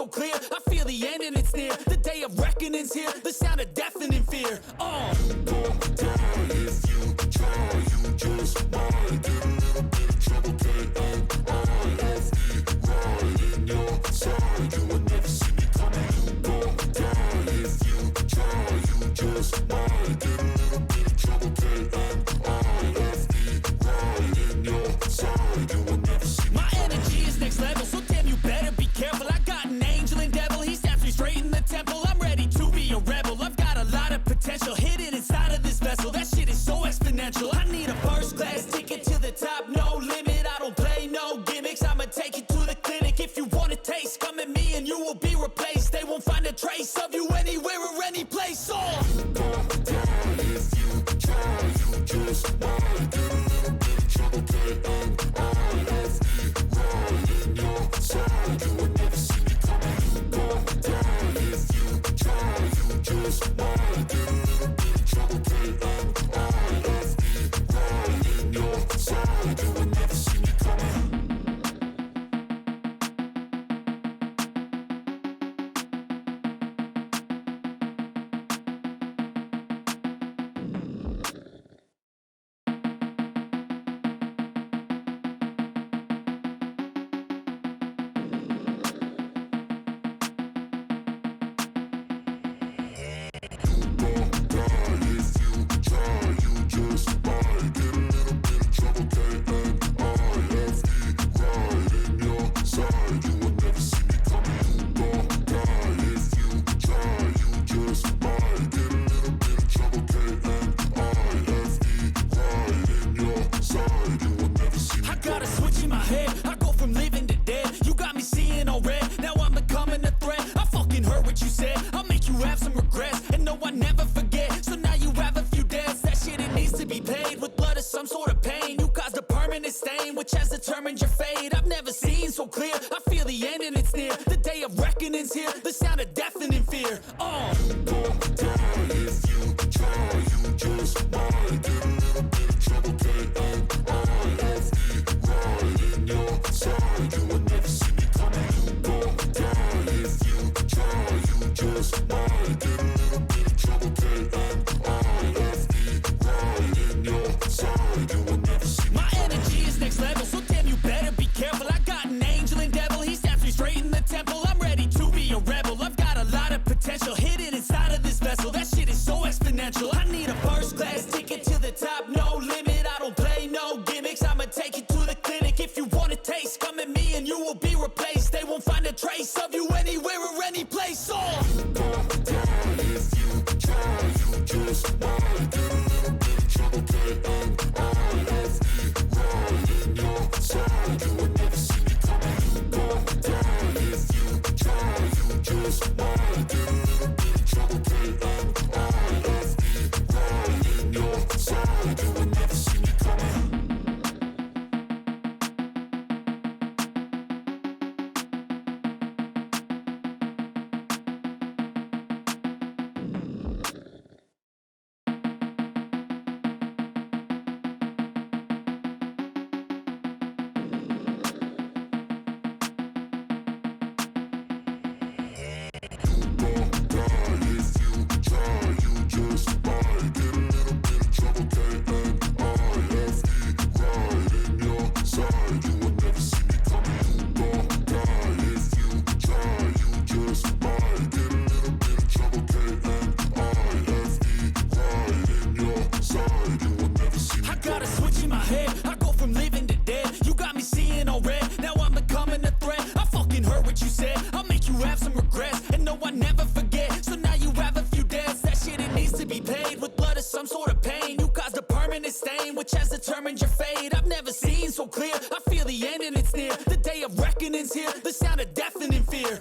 so clear. I feel the end and it's near. The day of reckoning's here. The sound of deafening fear. Don't die if you try. You just might get a little bit of trouble. K-N-I-F-E, right in your side. You will never see me coming. Don't die if you try. You just might get a little bit of trouble. K-N-I-F-E, right in your side. You will never see me. My energy is next level, so damn you better be careful. I got an angel and devil, he snaps me straight in the temple. I'm ready to be a rebel, I've got a lot of potential hidden inside of this vessel. That shit is so exponential. I need a first class ticket to the top, no limit. I don't play no gimmicks, I'ma take you to the clinic. If you want a taste, come at me and you will be replaced. They won't find a trace of you anywhere or any place. Don't die if you try. You just might get a little bit of trouble. K-N-I-F-E, right in your side. You will never see me coming. Don't die if you try. You just might get a little bit of trouble. K-N-I-F-E, right in your side. You will never see me coming. Which has determined your fate. I've never seen so clear. I feel the end and it's near. The day of reckoning's here. The sound of deafening fear. Don't die if you try. You just might get a little bit of trouble. K-N-I-F-E, right in your side. You will never see me coming. Don't die if you try. You just might get a little bit of trouble. K-N-I-F-E, right in your side. You will never see me. My energy is next level, so damn you better be careful. I got an angel and devil, he snaps me straight in the temple. I'm ready to be a rebel, I've got a lot of potential hidden inside of this vessel. That shit is so exponential. I need a first class ticket to the top, no limit. I don't play no gimmicks, I'ma take you to the clinic. If you want a taste, come at me and you will be replaced. They won't find a trace of you anywhere or any place. Don't die if you try. You just might get a little bit of trouble. K-N-I-F-E, right in your side. You will never see me coming. Don't die if you try. You just might get a little bit of trouble. K-N-I-F-E, right in your side. You will never see me coming. Which has determined your fate. I've never seen so clear. I feel the end and it's near. The day of reckoning's here. The sound of deafening fear.